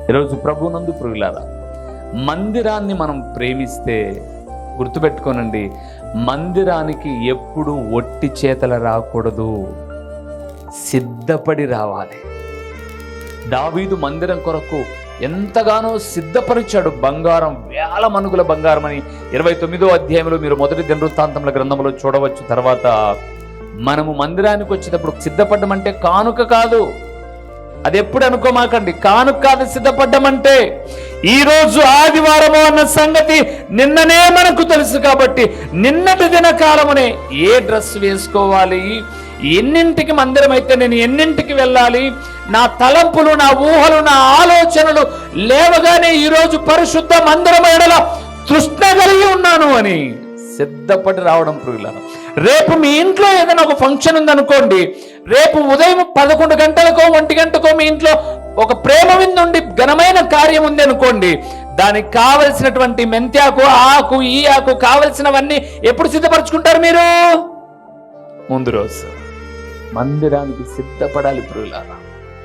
ఈరోజు ప్రభువునందు ప్రియులారా, మందిరాన్ని మనం ప్రేమిస్తే గుర్తుపెట్టుకోనండి, మందిరానికి ఎప్పుడు ఒట్టి చేతల రాకూడదు, సిద్ధపడి రావాలి. దావీదు మందిరం కొరకు ఎంతగానో సిద్ధపరిచాడు. బంగారం, వేల మనుగుల బంగారం అని 29వ అధ్యాయంలో మీరు మొదటి దినవృత్తాంతముల గ్రంథంలో చూడవచ్చు. తర్వాత మనము మందిరానికి వచ్చేటప్పుడు సిద్ధపడ్డం అంటే కానుక కాదు, అది ఎప్పుడు అనుకోమాకండి. కానుక కాదు సిద్ధపడ్డం అంటే. ఈరోజు ఆదివారము అన్న సంగతి నిన్ననే మనకు తెలుసు కాబట్టి నిన్నటి దిన కాలమునే ఏ డ్రెస్ వేసుకోవాలి, ఎన్నింటికి మందిరం అయితే నేను ఎన్నింటికి వెళ్ళాలి, నా తలంపులు, నా ఊహలు, నా ఆలోచనలు లేవగానే ఈరోజు పరిశుద్ధ మందిరం ఎడల తృష్ణ కలిగి ఉన్నాను అని సిద్ధపడి రావడం ప్రియులారా. రేపు మీ ఇంట్లో ఏదైనా ఒక ఫంక్షన్ ఉందనుకోండి, రేపు ఉదయం 11 గంటలకో 1 గంటకో మీ ఇంట్లో ఒక ప్రేమ విందుండి ఘనమైన కార్యం ఉంది అనుకోండి, దానికి కావలసినటువంటి మెంత్యాకు, ఆకు, ఈ ఆకు కావలసినవన్నీ ఎప్పుడు సిద్ధపరచుకుంటారు మీరు? ముందు రోజు మందిరానికి సిద్ధపడాలి ప్రియులారా.